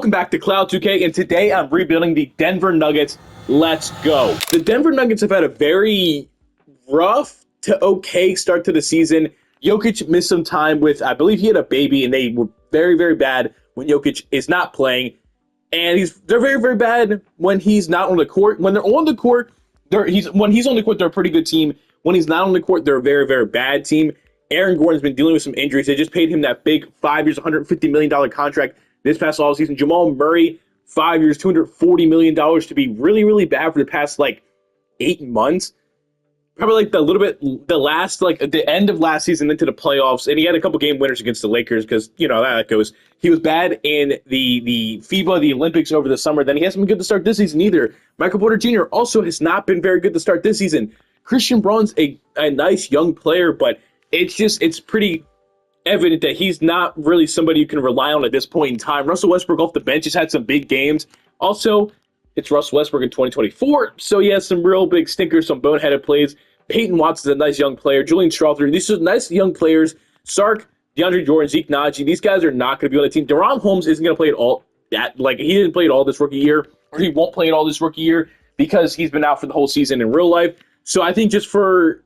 Welcome back to Cloud 2K, and today I'm rebuilding the Denver Nuggets. Let's go. The Denver Nuggets have had a very rough to okay start to the season. Jokic missed some time with, I believe he had a baby, and they were very, very bad when Jokic is not playing. And they're very, very bad when he's not on the court. When they're on the court, when he's on the court, they're a pretty good team. When he's not on the court, they're a very, very bad team. Aaron Gordon's been dealing with some injuries. They just paid him that big 5 years, $150 million contract this past offseason. Jamal Murray, 5 years, $240 million to be really, really bad for the past, 8 months. Probably the end of last season into the playoffs. And he had a couple game winners against the Lakers because, how that goes. He was bad in the FIBA, the Olympics over the summer. Then he hasn't been good to start this season either. Michael Porter Jr. also has not been very good to start this season. Christian Braun's a nice young player, but it's pretty evident that he's not really somebody you can rely on at this point in time. Russell Westbrook off the bench has had some big games. Also, it's Russell Westbrook in 2024, so he has some real big stinkers, some boneheaded plays. Peyton Watson's a nice young player. Julian Strawther, these are nice young players. Sark, DeAndre Jordan, Zeke Naji, these guys are not going to be on the team. DeRon Holmes isn't going to play at all. He didn't play at all this rookie year, or he won't play at all this rookie year because he's been out for the whole season in real life. So I think just for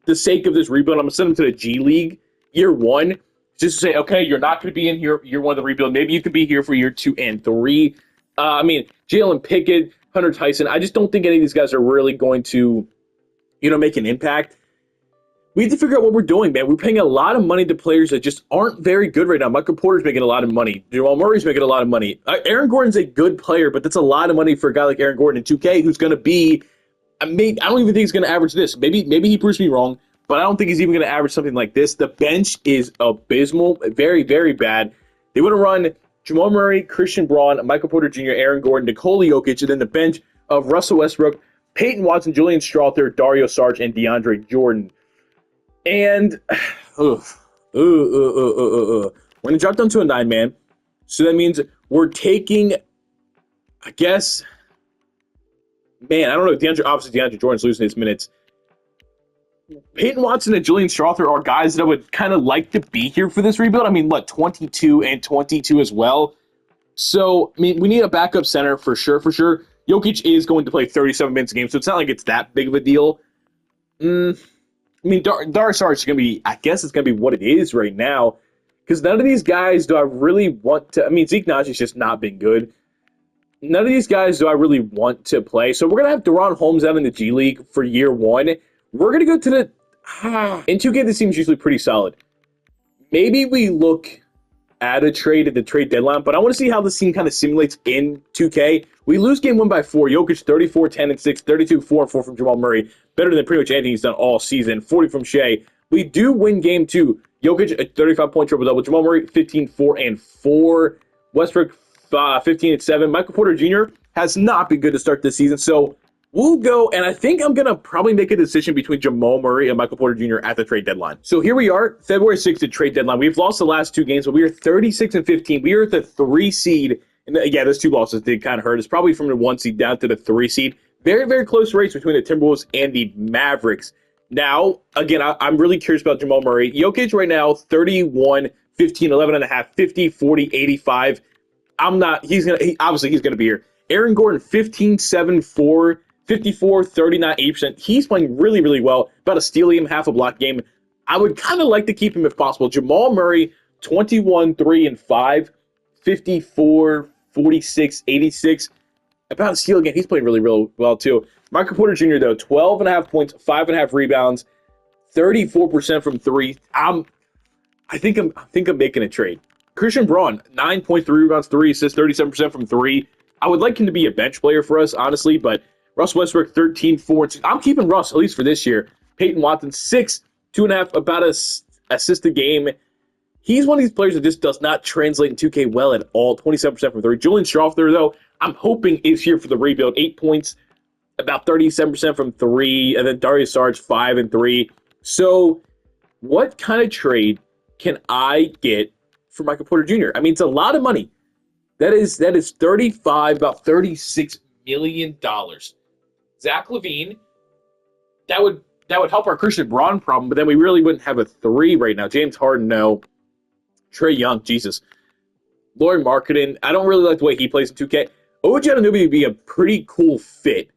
the sake of this rebuild, I'm going to send him to the G League year one, just to say, okay, you're not going to be in here year one of the rebuild. Maybe you could be here for year 2 and 3. Jalen Pickett, Hunter Tyson, I just don't think any of these guys are really going to, make an impact. We have to figure out what we're doing, man. We're paying a lot of money to players that just aren't very good right now. Michael Porter's making a lot of money. Jamal Murray's making a lot of money. Aaron Gordon's a good player, but that's a lot of money for a guy like Aaron Gordon in 2K who's going to be, I don't even think he's going to average this. Maybe he proves me wrong, but I don't think he's even going to average something like this. The bench is abysmal, very, very bad. They would have run Jamal Murray, Christian Braun, Michael Porter Jr., Aaron Gordon, Nikola Jokic, and then the bench of Russell Westbrook, Peyton Watson, Julian Strawther, Dario Saric, and DeAndre Jordan. And we're going to drop down to a 9-man. So that means we're taking, I guess, man, I don't know. DeAndre Jordan's losing his minutes. Peyton Watson and Julian Strawther are guys that I would kind of like to be here for this rebuild. 22 and 22 as well. So, we need a backup center for sure. Jokic is going to play 37 minutes a game, so it's not like it's that big of a deal. Dario Saric is going to be, I guess it's going to be what it is right now, because none of these guys do I really want to, Zeke Naji's just not been good. None of these guys do I really want to play, so we're going to have DeRon Holmes out in the G League for year 1. We're going to go to the, in 2K this seems usually pretty solid. Maybe we look at a trade at the trade deadline, but I want to see how this team kind of simulates in 2K. We lose game 1 by 4. Jokic 34, 10, and 6, 32, 4, and 4 from Jamal Murray. Better than pretty much anything he's done all season. 40 from Shea. We do win game 2. Jokic a 35-point triple-double. Jamal Murray 15, 4, and 4. Westbrook 15 and 7. Michael Porter Jr. has not been good to start this season, so we'll go, and I think I'm going to probably make a decision between Jamal Murray and Michael Porter Jr. at the trade deadline. So here we are, February 6th at trade deadline. We've lost the last 2 games, but we are 36 and 15. We are at the 3 seed. And those 2 losses did kind of hurt. It's probably from the 1 seed down to the 3 seed. Very, very close race between the Timberwolves and the Mavericks. Now, again, I'm really curious about Jamal Murray. Jokic right now, 31, 15, 11.5, 50, 40, 85. Obviously he's going to be here. Aaron Gordon, 15, 7, 4, 54, 39, 8%. He's playing really, really well. About a steal game, half a block game. I would kind of like to keep him if possible. Jamal Murray, 21, 3, and 5, 54, 46, 86. About a steal again. He's playing really, really well, too. Michael Porter Jr., though, 12.5 points, 5.5 rebounds, 34% from 3. I think I'm making a trade. Christian Braun, 9.3 rebounds, 3 assists, 37% from 3. I would like him to be a bench player for us, honestly, but Russ Westbrook, 13, 4, and 6. I'm keeping Russ, at least for this year. Peyton Watson, 6, 2.5, about a assist a game. He's one of these players that just does not translate in 2K well at all. 27% from 3. Julian Strawther, though, I'm hoping is here for the rebuild. 8 points, about 37% from 3. And then Dario Saric, 5 and 3. So what kind of trade can I get for Michael Porter Jr.? It's a lot of money. That is 35, about $36 million. Zach LaVine, that would help our Christian Braun problem, but then we really wouldn't have a 3 right now. James Harden, no. Trae Young, Jesus. Laurie Marketing, I don't really like the way he plays in 2K. OG Anunoby would be a pretty cool fit.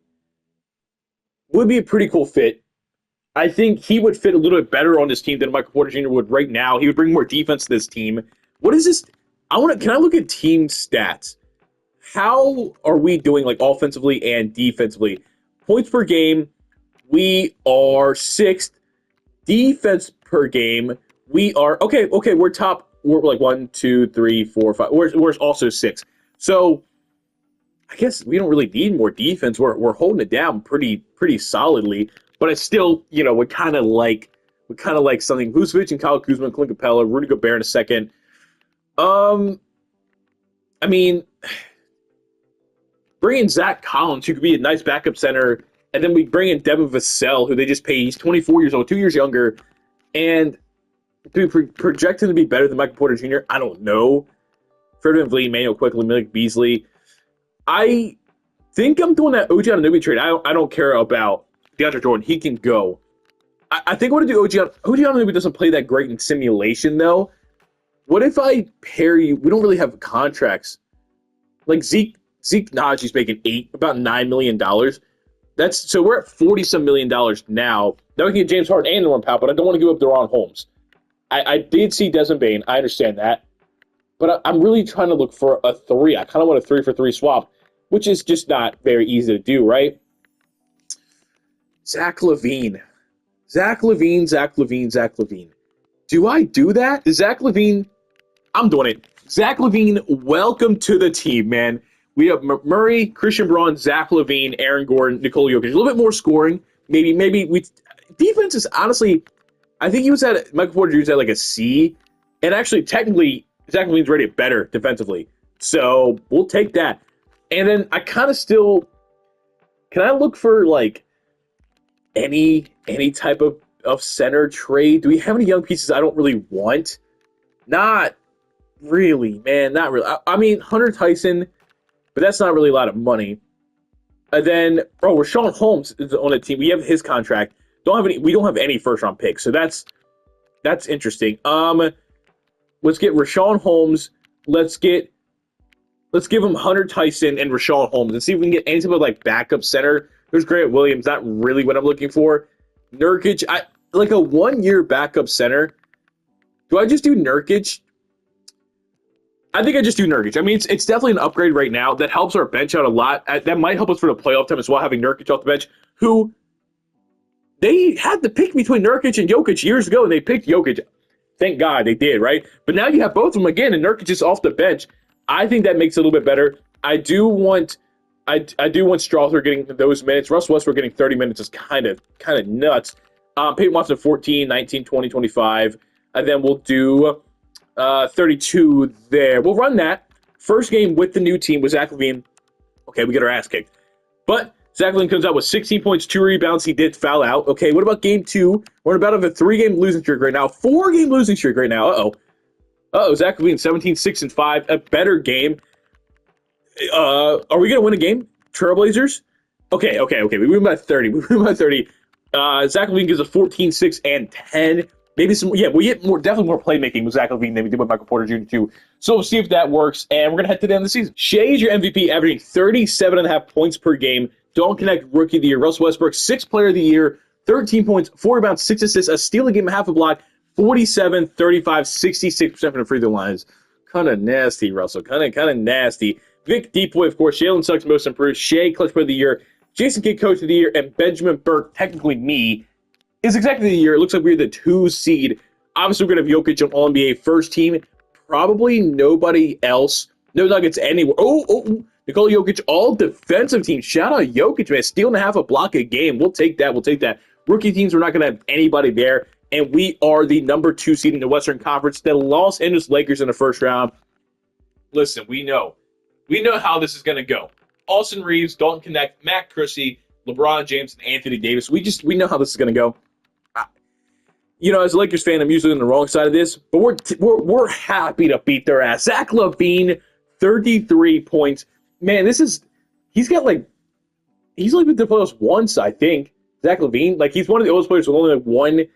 Would be a pretty cool fit. I think he would fit a little bit better on this team than Michael Porter Jr. would right now. He would bring more defense to this team. What is this? Can I look at team stats? How are we doing like offensively and defensively? Points per game, we are 6th. Defense per game, we are okay. We're top. We're like 1, 2, 3, 4, 5. We're also 6. So I guess we don't really need more defense. We're holding it down pretty solidly. But I still, would kind of like something. Vucevic and Kyle Kuzma, Clint Capella, Rudy Gobert in a second. I mean, bring in Zach Collins, who could be a nice backup center, and then we bring in Devin Vassell, who they just paid. He's 24 years old, 2 years younger, and to be projected to be better than Michael Porter Jr., I don't know. Fred VanVleet, Emmanuel Quickly, Malik Beasley. I think I'm doing that OG Anunoby trade. I don't care about DeAndre Jordan. He can go. I think I want to do OG Anunoby doesn't play that great in simulation, though. What if I pair you? We don't really have contracts. Like Zeke Najee's making about $9 million. So we're at $40-some million now. Now we can get James Harden and Norman Powell, but I don't want to give up De'Ron Holmes. I did see Desmond Bane. I understand that. But I'm really trying to look for a 3. I kind of want a 3-for-3 swap, which is just not very easy to do, right? Zach LaVine. Do I do that? Zach LaVine, I'm doing it. Zach LaVine, welcome to the team, man. We have Murray, Christian Braun, Zach LaVine, Aaron Gordon, Nikola Jokic. A little bit more scoring. Maybe we defense is honestly, I think he was at Michael Porter Jr. was at like a C, and actually technically Zach LaVine's rated better defensively. So we'll take that. And then I kind of still, can I look for like any type of center trade? Do we have any young pieces I don't really want? Not really, man. Not really. I mean, Hunter Tyson, but that's not really a lot of money. And then, Rashawn Holmes is on the team. We have his contract. We don't have any first round picks, so that's interesting. Let's get Rashawn Holmes. Let's give him Hunter Tyson and Rashawn Holmes and see if we can get any type of like backup center. There's Grant Williams. Not really what I'm looking for. Nurkic, like a 1-year backup center. Do I just do Nurkic? I think I just do Nurkic. I mean, it's definitely an upgrade right now. That helps our bench out a lot. That might help us for the playoff time as well, having Nurkic off the bench, who they had to pick between Nurkic and Jokic years ago, and they picked Jokic. Thank God they did, right? But now you have both of them again, and Nurkic is off the bench. I think that makes it a little bit better. I do want Strasser getting those minutes. Russ Westbrook getting 30 minutes is kind of nuts. Peyton Watson 14, 19, 20, 25. And then we'll do 32 there. We'll run that. First game with the new team was Zach LaVine. Okay, we get our ass kicked. But Zach LaVine comes out with 16 points, 2 rebounds. He did foul out. Okay, what about game 2? We're about a 3-game losing streak right now. 4-game losing streak right now. Uh-oh, Zach LaVine 17, 6, and 5. A better game. Are we going to win a game? Trailblazers? Okay. We win by 30. Zach LaVine gives us 14, 6, and 10. Maybe some, yeah, we get definitely more playmaking with Zach LaVine than we did with Michael Porter Jr. too. So we'll see if that works, and we're going to head to the end of the season. Shea is your MVP, averaging 37.5 points per game. Don't connect Rookie of the Year. Russell Westbrook, 6th Player of the Year, 13 points, 4 rebounds, 6 assists, a steal a game, half a block, 47, 35, 66% from the free throw lines. Kind of nasty, Russell. Kind of nasty. Vic Deepoy, of course. Jalen Suggs, most improved. Shea, Clutch Player of the Year. Jason Kidd, Coach of the Year. And Benjamin Burke, technically me, is Executive of the Year. It looks like we're the 2 seed. Obviously, we're going to have Jokic on All-NBA first team. Probably nobody else. No Nuggets anywhere. Oh. Nikola Jokic, all defensive teams. Shout out Jokic, man. Steal and a half a block a game. We'll take that. Rookie teams, we're not going to have anybody there. And we are the number 2 seed in the Western Conference. The Los Angeles Lakers in the first round. Listen, we know how this is going to go. Austin Reeves, Dalton Connect, Matt Christie, LeBron James, and Anthony Davis. We know how this is going to go. As a Lakers fan, I'm usually on the wrong side of this, but we're happy to beat their ass. Zach LaVine, 33 points. Man, he's been to the playoffs once, I think. Zach LaVine, he's one of the oldest players with only one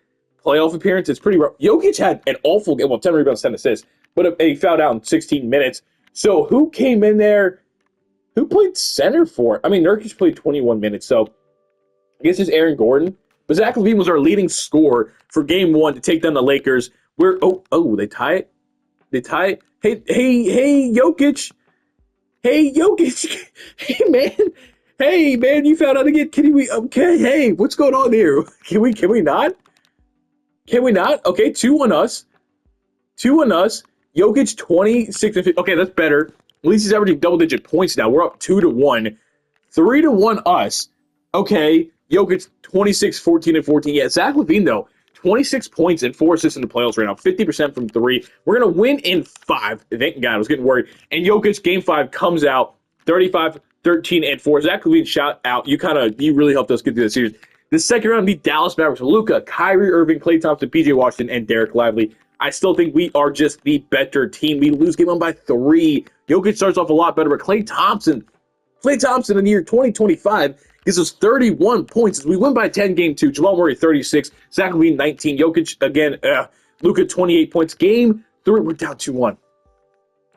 playoff appearance. It's pretty rough. Jokic had an awful game. Well, 10 rebounds, 10 assists, but he fouled out in 16 minutes. So who came in there? Who played center for it? I mean, Nurkic played 21 minutes, so I guess it's Aaron Gordon. But Zach LaVine was our leading scorer for game one to take down the Lakers. They tie it? They tie it? Hey, Jokic. Hey, Jokic. Hey, man, you found out to get kidding me. Okay, hey, what's going on here? Can we not? Can we not? Okay, 2 on us. 2 on us. Jokic 26 and 50. Okay, that's better. At least he's averaging double-digit points now. We're up 2-1. 3-1 us. Okay, Jokic 26, 14, and 14. Yeah, Zach LaVine, though, 26 points and 4 assists in the playoffs right now. 50% from 3. We're going to win in 5. Thank God, I was getting worried. And Jokic, game 5, comes out 35, 13, and 4. Zach LaVine, shout out. You really helped us get through the series. The second round beat Dallas Mavericks, Luka, Kyrie Irving, Klay Thompson, PJ Washington, and Derek Lively. I still think we are just the better team. We lose game 1 by 3. Jokic starts off a lot better, but Klay Thompson in the year 2025 gives us 31 points as we win by 10 game 2. Jamal Murray 36, Zach LaVine 19, Jokic again, Luka 28 points. Game 3, we're down 2-1.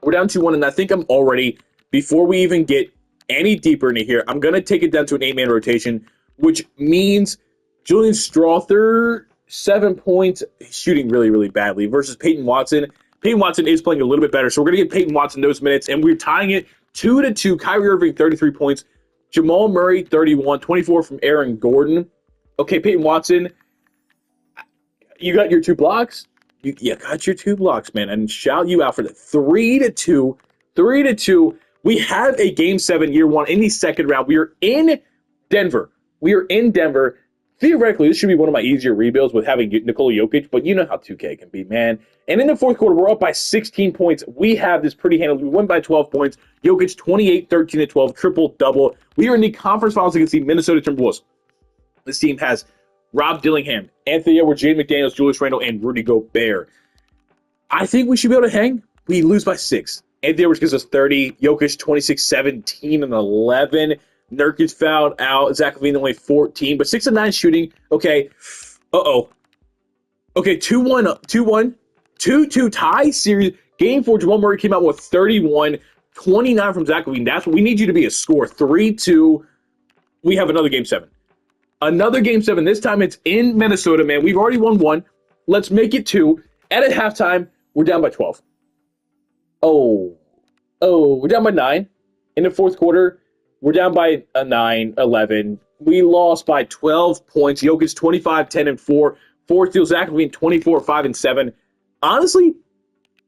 We're down 2-1, and I think I'm already, before we even get any deeper into here, I'm going to take it down to an 8-man rotation, which means Julian Strawther, 7 points, shooting really, really badly, versus Peyton Watson. Peyton Watson is playing a little bit better, so we're going to give Peyton Watson those minutes, and we're tying it 2-2. Kyrie Irving, 33 points. Jamal Murray, 31, 24 from Aaron Gordon. Okay, Peyton Watson, you got your 2 blocks. You got your 2 blocks, man, and shout you out for that. 3-2. 3-2. We have a Game 7, year 1 in the second round. We are in Denver. Theoretically, this should be one of my easier rebuilds with having Nikola Jokic, but you know how 2K can be, man. And in the fourth quarter, we're up by 16 points. We have this pretty handled. We win by 12 points. Jokic, 28, 13, and 12, triple-double. We are in the conference finals against the Minnesota Timberwolves. This team has Rob Dillingham, Anthony Edwards, Jaden McDaniels, Julius Randle, and Rudy Gobert. I think we should be able to hang. We lose by 6. Anthony Edwards gives us 30. Jokic, 26, 17, and 11. Nurkic fouled out. Zach LaVine only 14, but 6 of 9 shooting. Okay. Okay, 2-1, 2-2 tie series. Game 4, Jamal Murray came out with 31, 29 from Zach LaVine. That's what we need you to be a score. 3-2. We have another Game 7. Another Game 7. This time it's in Minnesota, man. We've already won 1. Let's make it 2. And at halftime, we're down by 12. We're down by 9. In the fourth quarter, we're down by 9, 11. We lost by 12 points. Jokic 25, 10, and 4. 4 steals. Zach LaVine 24, 5, and 7. Honestly,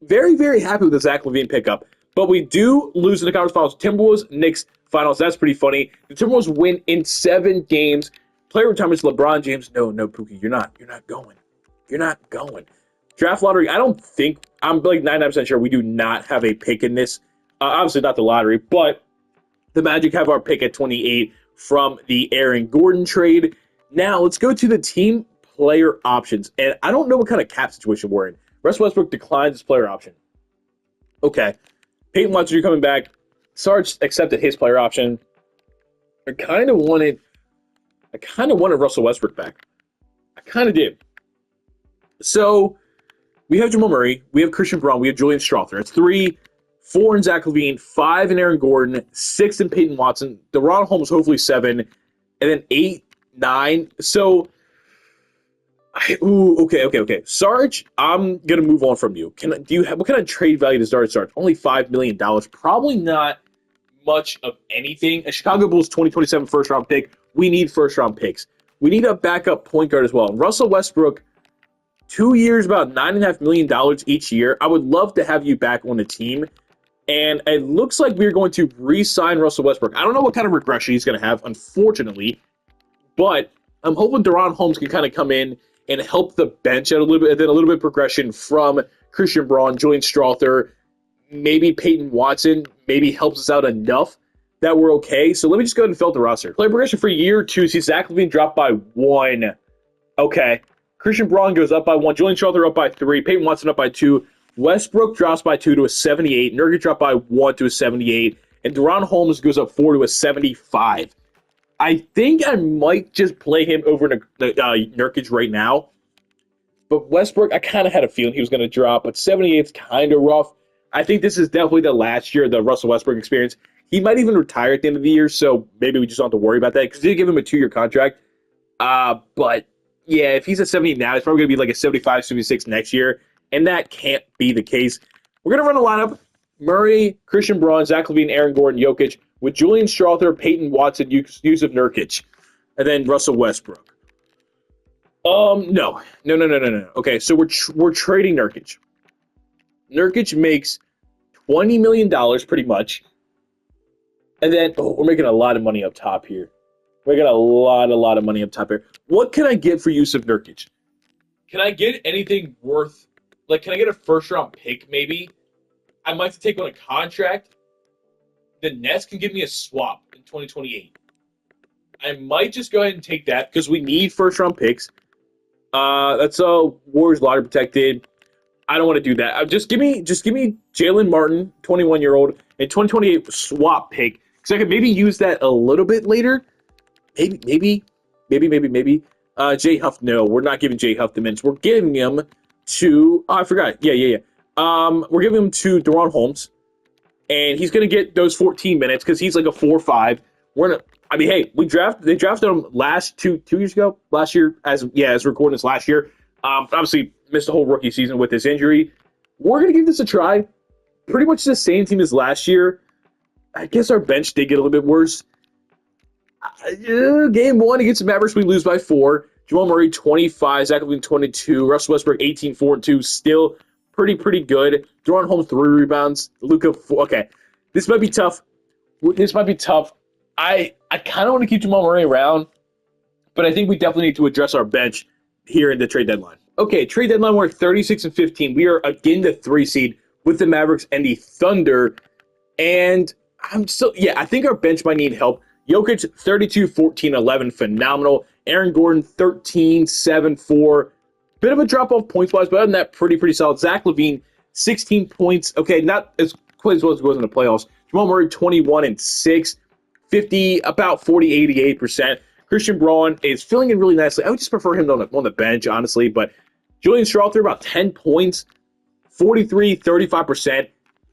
very, very happy with the Zach LaVine pickup. But we do lose in the conference finals. Timberwolves, Knicks finals. That's pretty funny. The Timberwolves win in 7 games. Player retirements, LeBron James. No, Pookie, you're not going. You're not going. Draft lottery, I don't think, I'm like 99% sure we do not have a pick in this. Obviously not the lottery, but the Magic have our pick at 28 from the Aaron Gordon trade. Now, let's go to the team player options. And I don't know what kind of cap situation we're in. Russell Westbrook declines his player option. Okay. Peyton Watson, you're coming back. Sarge accepted his player option. I kind of wanted Russell Westbrook back. I kind of did. So, we have Jamal Murray. We have Christian Braun. We have Julian Strawther. It's 3, 4 in Zach LaVine, 5 in Aaron Gordon, 6 in Peyton Watson, DeRon Holmes hopefully 7, and then 8, 9. So, okay. Sarge, I'm gonna move on from you. What kind of trade value does Sarge? Only $5 million. Probably not much of anything. A Chicago Bulls 2027 first round pick. We need first round picks. We need a backup point guard as well. Russell Westbrook, 2 years, about $9.5 million each year. I would love to have you back on the team. And it looks like we're going to re-sign Russell Westbrook. I don't know what kind of regression he's going to have, unfortunately. But I'm hoping DeRon Holmes can kind of come in and help the bench out a little bit, and then a little bit of progression from Christian Braun, Julian Strawther, maybe Peyton Watson, maybe helps us out enough that we're okay. So let me just go ahead and fill out the roster. Player progression for year 2. See Zach LaVine drop by 1. Okay. Christian Braun goes up by 1. Julian Strawther up by 3. Peyton Watson up by 2. Westbrook drops by 2 to a 78. Nurkic dropped by 1 to a 78. And DeRon Holmes goes up 4 to a 75. I think I might just play him over Nurkic right now. But Westbrook, I kind of had a feeling he was going to drop. But 78 is kind of rough. I think this is definitely the last year of the Russell Westbrook experience. He might even retire at the end of the year, so maybe we just don't have to worry about that because they give him a 2-year contract. But yeah, if he's at 70 now, he's probably going to be like a 75, 76 next year, and that can't be the case. We're going to run a lineup: Murray, Christian Braun, Zach LaVine, Aaron Gordon, Jokic, with Julian Strawther, Peyton Watson, Yusuf Nurkic, and then Russell Westbrook. No. Okay, so we're trading Nurkic. Nurkic makes $20 million pretty much. And then we're making a lot of money up top here. We're making a lot of money up top here. What can I get for Yusuf Nurkic? Can I get anything worth, like, can I get a first-round pick, maybe? I might have to take on a contract. The Nets can give me a swap in 2028. I might just go ahead and take that because we need first-round picks. That's Warriors lottery protected. I don't want to do that. Just give me Jalen Martin, 21-year-old, and 2028 swap pick because I could maybe use that a little bit later. Maybe. Jay Huff, no, we're not giving Jay Huff the minutes. We're giving him to. Oh, I forgot. Yeah. We're giving him to Deron Holmes, and he's gonna get those 14 minutes because he's like a 4-5. They drafted him last two years ago. Last year, as recording this last year. Obviously missed the whole rookie season with this injury. We're gonna give this a try. Pretty much the same team as last year. I guess our bench did get a little bit worse. Game 1 against the Mavericks, we lose by 4. Jamal Murray 25, Zach LaVine 22, Russell Westbrook 18, 4 and 2. Still pretty good. Deron Holmes 3 rebounds. Luka 4. Okay, this might be tough. I kind of want to keep Jamal Murray around, but I think we definitely need to address our bench here in the trade deadline. Okay, trade deadline, we're 36-15. We are again the 3 seed with the Mavericks and the Thunder. And I think our bench might need help. Jokic, 32, 14, 11, phenomenal. Aaron Gordon, 13, 7, 4. Bit of a drop-off points-wise, but other than that, pretty solid. Zach LaVine, 16 points. Okay, not as quite as well as it was in the playoffs. Jamal Murray, 21 and 6. 50, about 40, 88%. Christian Braun is filling in really nicely. I would just prefer him on the bench, honestly. But Julian Strawther, about 10 points, 43, 35%.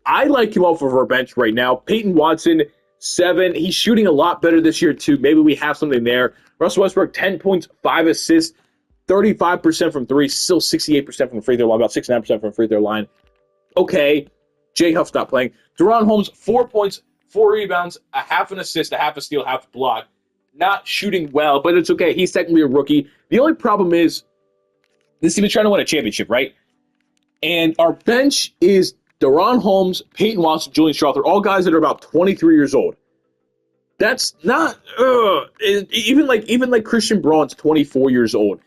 I like him off of our bench right now. Peyton Watson, 7. He's shooting a lot better this year, too. Maybe we have something there. Russell Westbrook, 10 points, 5 assists, 35% from 3, still 68% from the free throw line, about 69% from the free throw line. Okay, Jay Huff's not playing. Deron Holmes, 4 points, 4 rebounds, a half an assist, a half a steal, half a block. Not shooting well, but it's okay. He's technically a rookie. The only problem is this team is trying to win a championship, right? And our bench is Deron Holmes, Peyton Watson, Julian Strawther, all guys that are about 23 years old. That's not even like Christian Braun's 24 years old.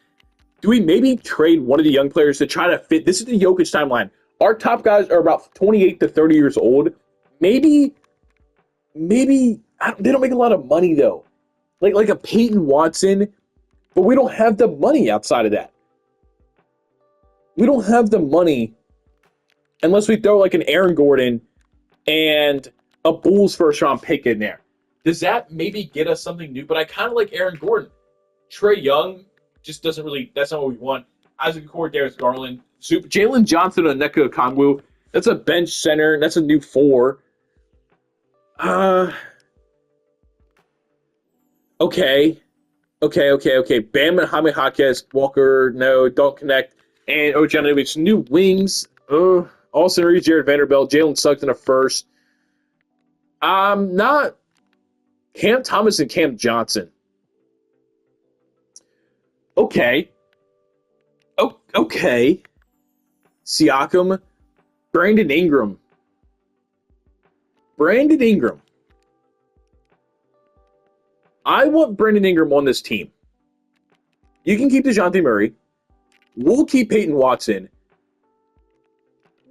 Do we maybe trade one of the young players to try to fit? This is the Jokic timeline. Our top guys are about 28 to 30 years old. Maybe they don't make a lot of money though. Like a Peyton Watson, but we don't have the money outside of that. We don't have the money unless we throw like an Aaron Gordon and a Bulls first round pick in there. Does that maybe get us something new? But I kind of like Aaron Gordon. Trae Young just doesn't really, that's not what we want. Isaac Okoro, Darius Garland. Jalen Johnson and Nneka Okongwu. That's a bench center. That's a new 4. Okay. Bam and Jaime Jaquez, Walker, no, don't connect. And Ojenovich, new wings. Austin Reeves, Jared Vanderbilt, Jalen Suggs in a first. Not Cam Thomas and Cam Johnson. Okay. Siakam, Brandon Ingram. I want Brandon Ingram on this team. You can keep DeJounte Murray. We'll keep Peyton Watson.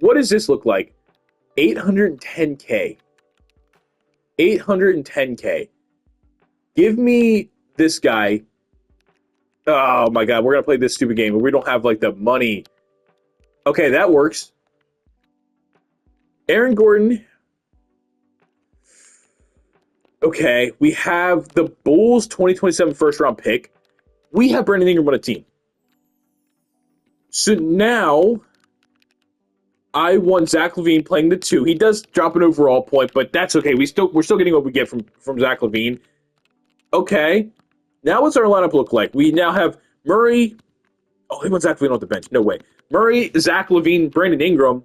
What does this look like? $810K. Give me this guy. Oh my God, we're going to play this stupid game, but we don't have like the money. Okay, that works. Aaron Gordon. Okay, we have the Bulls 2027 first round pick. We have Brandon Ingram on a team. So now I want Zach LaVine playing the 2. He does drop an overall point, but that's okay. We're still getting what we get from Zach LaVine. Okay. Now what's our lineup look like? We now have Murray. Oh, they want Zach LaVine off the bench. No way. Murray, Zach LaVine, Brandon Ingram,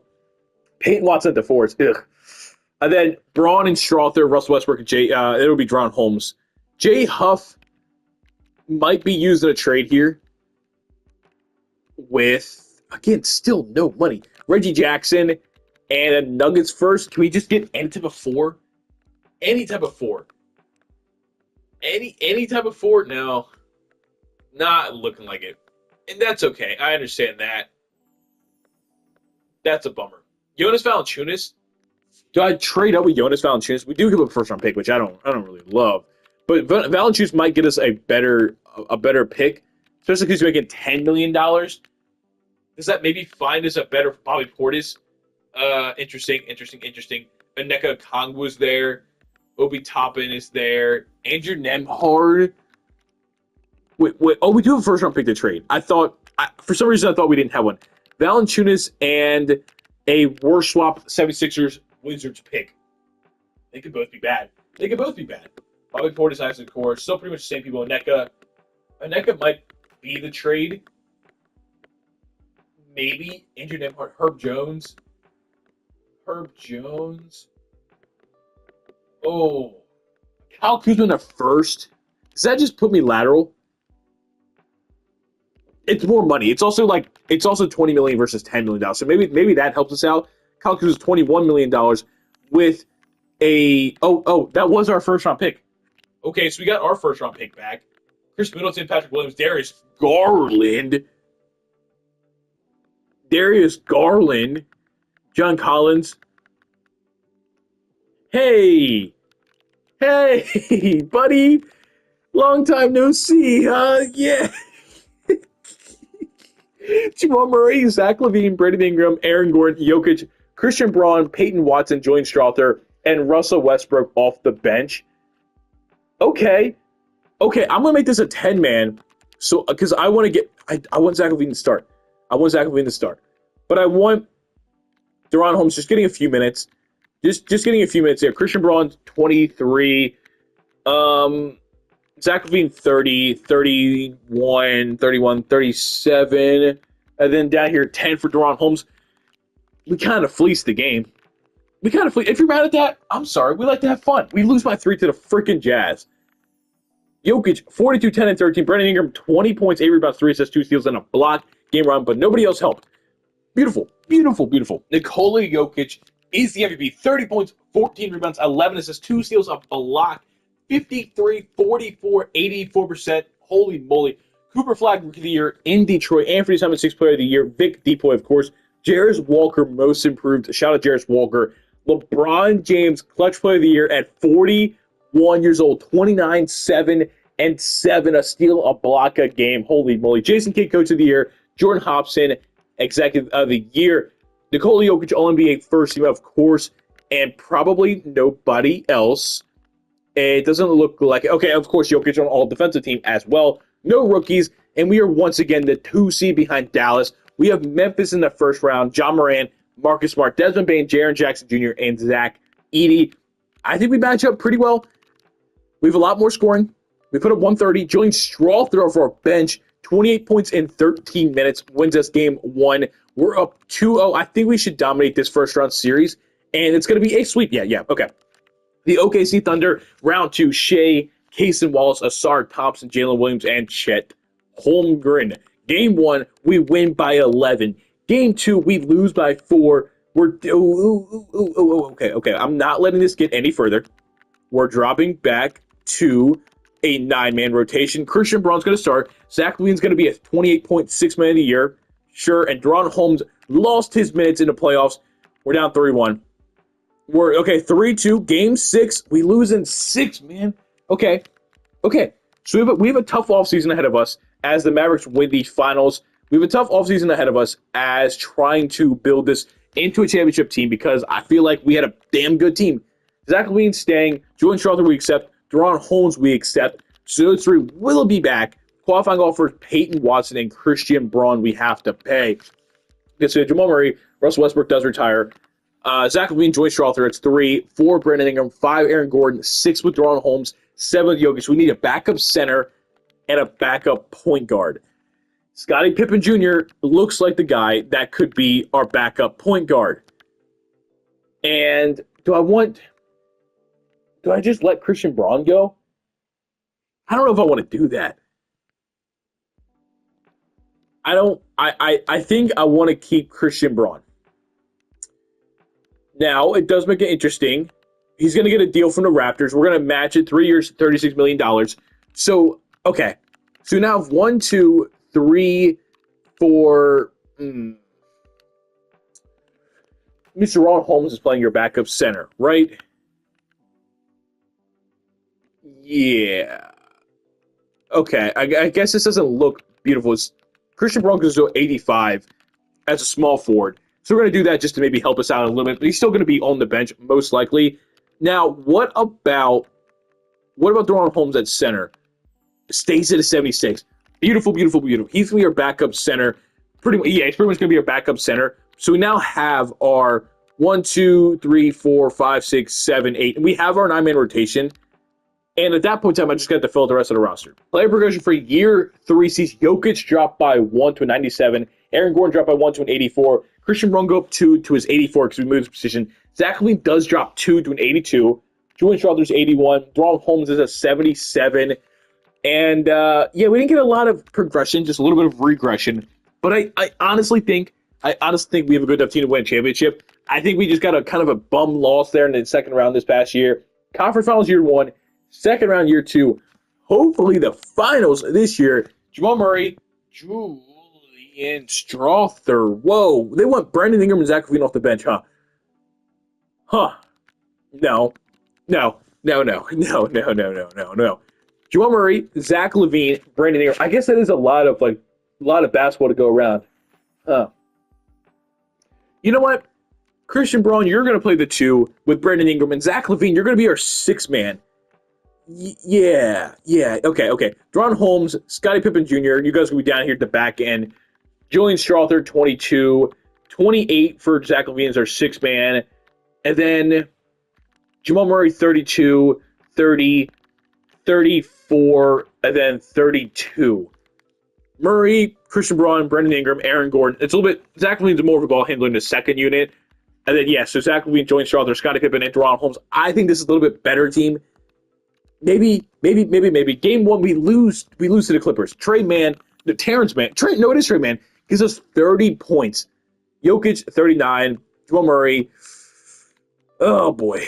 Peyton Watson at the forwards. Ugh. And then Braun and Strother, Russell Westbrook, and it'll be Dron Holmes. Jay Huff might be used in a trade here with, again, still no money. Reggie Jackson and a Nuggets first. Can we just get any type of 4? Any type of 4. Any type of 4? No. Not looking like it. And that's okay. I understand that. That's a bummer. Jonas Valanciunas. Do I trade up with Jonas Valanciunas? We do give up a first round pick, which I don't really love. But Valanciunas might get us a better pick, especially because you're making $10 million. Does that maybe find us a better Bobby Portis? Interesting. Onyeka Okongwu's there. Obi Toppin is there. Andrew Nembhard. Wait. Oh, we do have a first round pick to trade. For some reason, I thought we didn't have one. Valanciunas and a war swap 76ers Wizards pick. They could both be bad. Bobby Portis, Isaac Core, still pretty much the same people. Onyeka might be the trade. Maybe Andrew Nembhard, Herb Jones. Oh, Kyle Kuzma in the first. Does that just put me lateral? It's more money. It's also $20 million versus $10 million. So maybe that helps us out. Kyle Kuzma is $21 million with a that was our first round pick. Okay, so we got our first round pick back. Chris Middleton, Patrick Williams, Darius Garland, John Collins. Hey, buddy. Long time no see, huh? Yeah. Jamal Murray, Zach LaVine, Brandon Ingram, Aaron Gordon, Jokic, Christian Braun, Peyton Watson, Julian Strother, and Russell Westbrook off the bench. Okay, I'm gonna make this a 10-man. So because I want Zach LaVine to start. But I want Deron Holmes just getting a few minutes. Just getting a few minutes there. Christian Braun, 23. Zach LaVine, 30, 31, 37. And then down here, 10 for Deron Holmes. We kind of fleeced the game. If you're mad at that, I'm sorry. We like to have fun. We lose by 3 to the freaking Jazz. Jokic, 42, 10, and 13. Brandon Ingram, 20 points, 8 rebounds, 3 assists, 2 steals, and a block game run, but nobody else helped. Beautiful. Nikola Jokic is the MVP. 30 points, 14 rebounds, 11 assists, 2 steals, a block. 53, 44, 84%. Holy moly. Cooper Flag Rookie of the Year in Detroit. Anthony Simon, 6th Player of the Year. Vic Depoy, of course. Jarris Walker, Most Improved. Shout out Jarris Walker. LeBron James, Clutch Player of the Year at 41 years old. 29, 7, and 7. A steal, a block, a game. Holy moly. Jason Kidd, Coach of the Year. Jordan Hobson, Executive of the Year. Nikola Jokic, All-NBA First Team, of course. And probably nobody else. It doesn't look like it. Okay, of course, Jokic on All-Defensive Team as well. No rookies. And we are once again the 2 seed behind Dallas. We have Memphis in the first round. John Moran, Marcus Smart, Desmond Bane, Jaren Jackson Jr., and Zach Edey. I think we match up pretty well. We have a lot more scoring. We put up 130. Julian Strother off our bench. 28 points in 13 minutes. Wins us game 1. We're up 2-0. I think we should dominate this first round series. And it's going to be a sweep. Yeah. Okay. The OKC Thunder, round 2, Shea, Cason Wallace, Asar Thompson, Jalen Williams, and Chet Holmgren. Game 1, we win by 11. Game 2, we lose by 4. Okay. I'm not letting this get any further. We're dropping back to a 9-man rotation. Christian Braun's going to start. Zach LaVine's going to be a 28.6 man of the year. Sure, and Deron Holmes lost his minutes in the playoffs. We're down 3-1. We're 3-2. Game 6. We lose in 6, man. Okay. So we have a tough offseason ahead of us as the Mavericks win the finals. We have a tough offseason ahead of us as trying to build this into a championship team because I feel like we had a damn good team. Zach LaVine staying. Julian Strother we accept. Deron Holmes we accept. So those 3 will be back. Qualifying offer Peyton Watson and Christian Braun we have to pay. Okay, so Jamal Murray, Russell Westbrook does retire. Zach LaVine, Joyce Strother, it's 3. 4, Brandon Ingram. 5, Aaron Gordon. 6 with Deron Holmes. 7 with Jokic. We need a backup center and a backup point guard. Scottie Pippen Jr. looks like the guy that could be our backup point guard. And do I just let Christian Braun go? I don't know if I want to do that. I think I want to keep Christian Braun. Now, it does make it interesting. He's going to get a deal from the Raptors. We're going to match it 3 years, $36 million. So, okay. So now 1, 2, 3, 4. Mr. Ron Holmes is playing your backup center, right? Yeah. Okay. I guess this doesn't look beautiful. Christian Braun goes to 85 as a small forward. So we're going to do that just to maybe help us out a little bit. But he's still going to be on the bench, most likely. Now, what about Deron Holmes at center? Stays at a 76. Beautiful, beautiful, beautiful. He's going to be our backup center. He's pretty much going to be our backup center. So we now have our 1, 2, 3, 4, 5, 6, 7, 8. And we have our 9-man rotation. And at that point in time, I just got to fill out the rest of the roster. Player progression for year 3 sees Jokic drop by 1 to a 97. Aaron Gordon dropped by 1 to an 84. Christian Braun go up 2 to his 84 because we moved his position. Zach LaVine does drop 2 to an 82. Julian Strawther's 81. Deron Holmes is a 77. And, we didn't get a lot of progression, just a little bit of regression. But I honestly think we have a good enough team to win a championship. I think we just got a kind of a bum loss there in the second round this past year. Conference Finals year 1. Second round year 2. Hopefully the finals this year. Jamal Murray, Julian Strawther. Whoa. They want Brandon Ingram and Zach LaVine off the bench, huh? No. Jamal Murray, Zach LaVine, Brandon Ingram. I guess that is a lot of basketball to go around. Huh. You know what? Christian Braun, you're going to play the 2 with Brandon Ingram, and Zach LaVine, you're going to be our 6th man. Yeah. Okay. Deron Holmes, Scottie Pippen Jr., you guys will be down here at the back end. Julian Strawther, 22. 28 for Zach LaVine is our 6th man. And then Jamal Murray, 32, 30, 34, and then 32. Murray, Christian Braun, Brandon Ingram, Aaron Gordon. It's a little bit, Zach LaVine's more of a ball handler in the second unit. And then, so Zach LaVine, Julian Strawther, Scottie Pippen, and Deron Holmes. I think this is a little bit better team. Maybe. Game 1, we lose to the Clippers. Trey Mann, Terrence Mann. It is Trey Mann. Gives us 30 points. Jokic, 39. Jamal Murray. Oh, boy.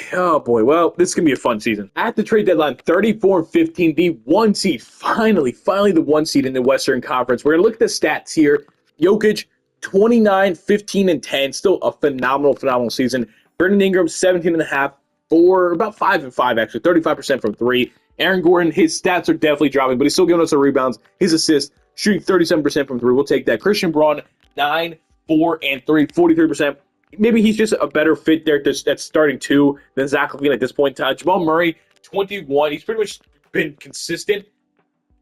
Well, this is going to be a fun season. At the trade deadline, 34-15, the 1 seed. Finally the 1 seed in the Western Conference. We're going to look at the stats here. Jokic, 29, 15, and 10. Still a phenomenal season. Brandon Ingram, 17.5. For about 5 and 5, actually, 35% from 3. Aaron Gordon, his stats are definitely dropping, but he's still giving us the rebounds. His assists, shooting 37% from 3. We'll take that. Christian Braun, 9, 4, and 3, 43%. Maybe he's just a better fit there that's starting 2 than Zach LaVine at this point in time. Jamal Murray, 21. He's pretty much been consistent.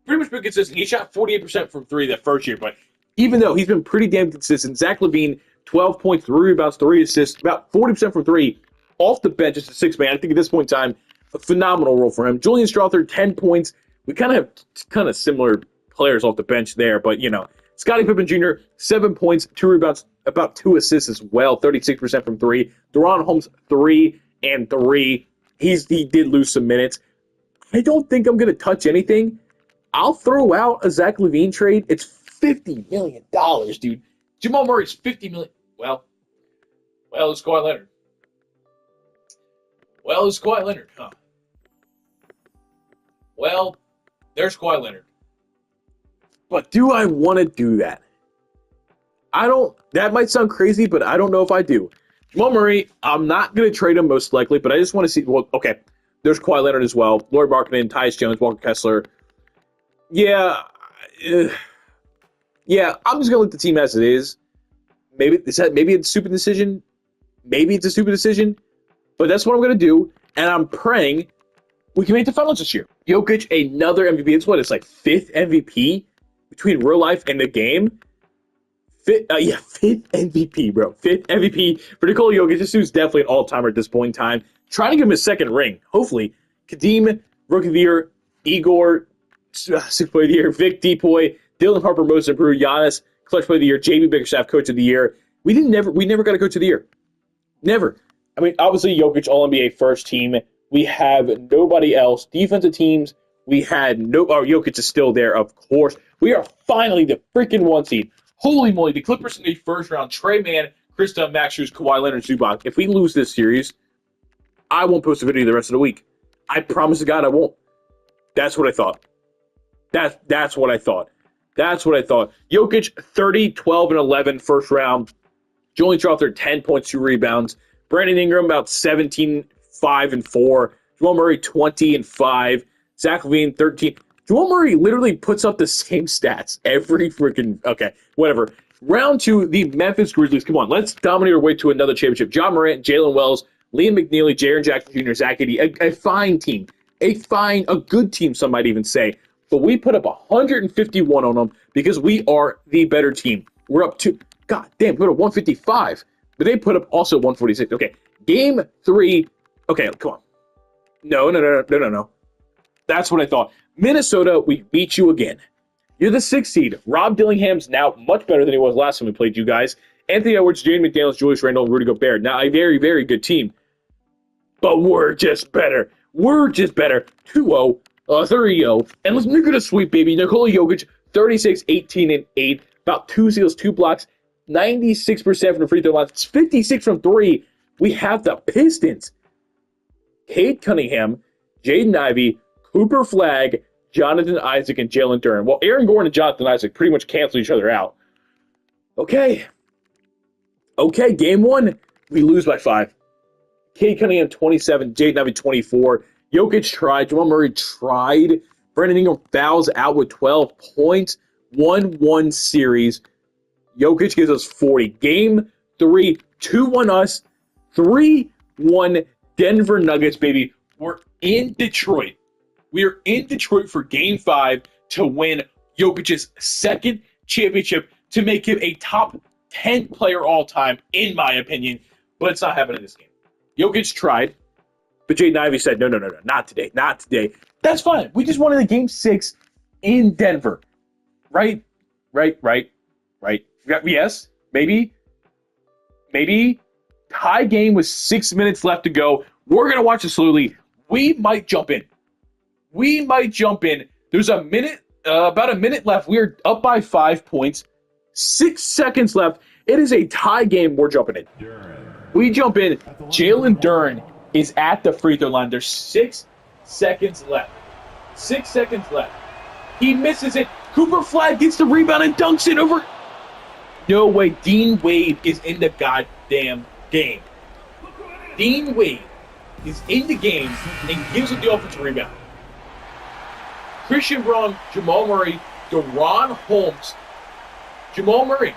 He shot 48% from 3 that first year, but even though he's been pretty damn consistent, Zach LaVine, 12 points, 3 rebounds, 3 assists, about 40% from 3. Off the bench as a 6th man. I think at this point in time, a phenomenal role for him. Julian Strawther, 10 points. We kind of have similar players off the bench there, but Scottie Pippen Jr., 7 points, 2 rebounds, about 2 assists as well, 36% from 3. Deron Holmes, 3 and 3. He did lose some minutes. I don't think I'm going to touch anything. I'll throw out a Zach LaVine trade. It's $50 million, dude. Jamal Murray's $50 million. Well, it's Kawhi Leonard. It's Kawhi Leonard, huh? Well, there's Kawhi Leonard. But do I want to do that? That might sound crazy, but I don't know if I do. Jamal Murray, I'm not going to trade him most likely, but I just want to see, there's Kawhi Leonard as well. Lauri Markkanen, Tyus Jones, Walker Kessler. I'm just going to look at the team as it is. Maybe it's a stupid decision. But that's what I'm going to do, and I'm praying we can make the finals this year. Jokic, another MVP. It's like 5th MVP between real life and the game. fifth MVP, bro. Fifth MVP for Nikola Jokić. This dude's definitely an all-timer at this point in time. Trying to give him a second ring, hopefully. Kadeem, Rookie of the Year. Igor, Sixth Player of the Year. Vic Depoy. Dylan Harper, Most Improved. Giannis, Clutch Player of the Year. JB Bickerstaff, Coach of the Year. We never got a Coach of the Year. Never. I mean, obviously, Jokic, All-NBA first team. We have nobody else. Defensive teams, we had Jokic is still there, of course. We are finally the freaking 1 seed. Holy moly, the Clippers in the first round. Trey Mann, Chris Dunn, Max Strus, Kawhi Leonard, Zubac. If we lose this series, I won't post a video the rest of the week. I promise to God I won't. That's what I thought. That's what I thought. That's what I thought. Jokic, 30, 12, and 11 first round. Julian Strawther, 10 points, 2 rebounds. Brandon Ingram, about 17, 5, and 4. Jamal Murray, 20 and 5. Zach LaVine, 13. Jamal Murray literally puts up the same stats every freaking... Okay, whatever. Round 2, the Memphis Grizzlies. Come on, let's dominate our way to another championship. Ja Morant, Jalen Wells, Liam McNeely, Jaren Jackson Jr., Zach Edey. A fine team. A good team, some might even say. But we put up 151 on them because we are the better team. We're up to... God damn, we put up 155. But they put up also 146. Okay, Game 3. Okay, come on. No. That's what I thought. Minnesota, we beat you again. You're the 6th seed. Rob Dillingham's now much better than he was last time we played you guys. Anthony Edwards, Jaden McDaniels, Julius Randle, and Rudy Gobert. Now, a very, very good team. But we're just better. We're just better. 2-0, 3-0. And let's make it a sweep, baby. Nikola Jokić, 36, 18, and 8. About 2 steals, 2 blocks. 96% from the free throw line. It's 56 from 3. We have the Pistons. Cade Cunningham, Jaden Ivey, Cooper Flagg, Jonathan Isaac, and Jalen Duren. Well, Aaron Gordon and Jonathan Isaac pretty much cancel each other out. Okay, Game 1, we lose by 5. Cade Cunningham, 27, Jaden Ivey, 24. Jokic tried. Jamal Murray tried. Brandon Ingram fouls out with 12 points. 1-1 series. Jokic gives us 40. Game 3, 2-1 us. 3-1 Denver Nuggets, baby. We're in Detroit. We are in Detroit for Game 5 to win Jokic's 2nd championship to make him a top 10 player all time, in my opinion. But it's not happening in this game. Jokic tried, but Jaden Ivey said, no, not today. That's fine. We just wanted a Game 6 in Denver. Right. Yes, maybe. Tie game with 6 minutes left to go. We're going to watch it slowly. We might jump in. There's about a minute left. We are up by 5 points. 6 seconds left. It is a tie game. We're jumping in. We jump in. Jalen Duren is at the free throw line. There's 6 seconds left. He misses it. Cooper Flagg gets the rebound and dunks it over. No way. Dean Wade is in the goddamn game. Dean Wade is in the game and gives up the offensive rebound. Christian Braun, Jamal Murray, Deron Holmes. Jamal Murray.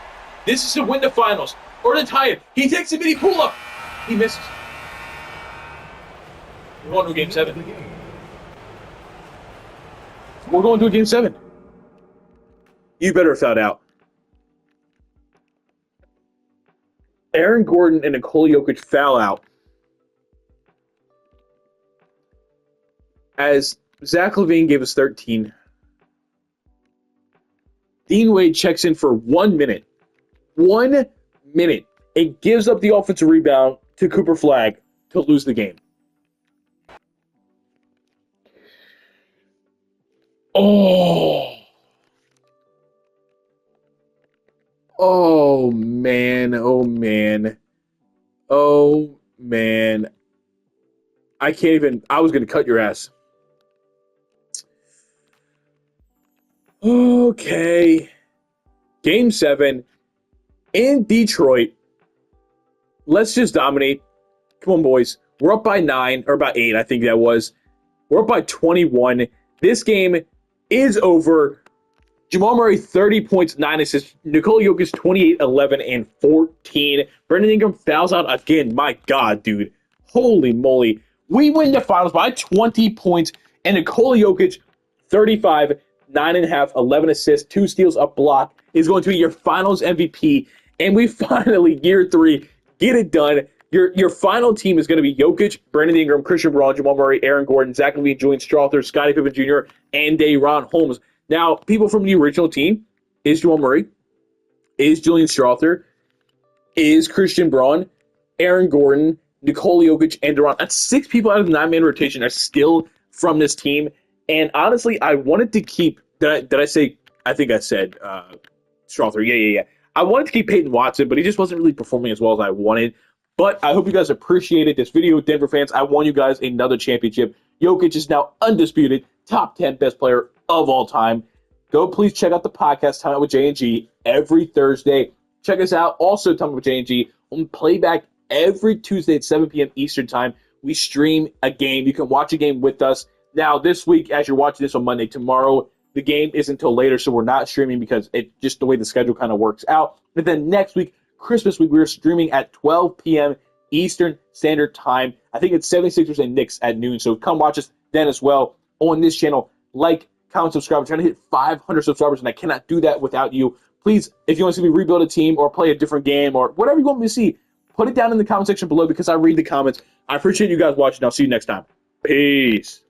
This is to win the finals or to tie it. He takes a mini pull-up. He misses. We're going to Game 7. We're going to a Game 7. You better have found out. Aaron Gordon and Nikola Jokic foul out as Zach LaVine gave us 13. Dean Wade checks in for 1 minute. 1 minute. It gives up the offensive rebound to Cooper Flagg to lose the game. Oh, man. I can't even... I was going to cut your ass. Okay. Game 7 in Detroit. Let's just dominate. Come on, boys. We're up by 9, or about 8, I think that was. We're up by 21. This game is over. Jamal Murray, 30 points, 9 assists. Nikola Jokić, 28, 11, and 14. Brandon Ingram fouls out again. My God, dude. Holy moly. We win the finals by 20 points. And Nikola Jokić, 35, 9.5, 11 assists, 2 steals, a block, is going to be your finals MVP. And we finally, year 3, get it done. Your final team is going to be Jokic, Brandon Ingram, Christian Braun, Jamal Murray, Aaron Gordon, Zach LaVine, Julian Strawther, Scottie Pippen Jr., and Day'Ron Holmes. Now, people from the original team is Jamal Murray, is Julian Strawther, is Christian Braun, Aaron Gordon, Nikola Jokic, and Day'Ron. That's 6 people out of the 9-man rotation are still from this team. And honestly, I wanted to keep, did I say, I think I said Strawther. Yeah. I wanted to keep Peyton Watson, but he just wasn't really performing as well as I wanted. But I hope you guys appreciated this video, Denver fans. I won you guys another championship. Jokic is now undisputed top 10 best player of all time. Go please check out the podcast, Time Out with J&G, every Thursday. Check us out, also Time Out with J&G, on playback every Tuesday at 7 p.m. Eastern Time. We stream a game. You can watch a game with us. Now, this week, as you're watching this on Monday, tomorrow, the game isn't until later, so we're not streaming because it's just the way the schedule kind of works out. But then next week, Christmas week, we're streaming at 12 p.m. Eastern Standard Time. I think it's 76ers and Knicks at noon, so come watch us then as well on this channel. Like, comment, subscribe. I'm trying to hit 500 subscribers, and I cannot do that without you. Please, if you want to see me rebuild a team or play a different game or whatever you want me to see, put it down in the comment section below because I read the comments. I appreciate you guys watching. I'll see you next time. Peace.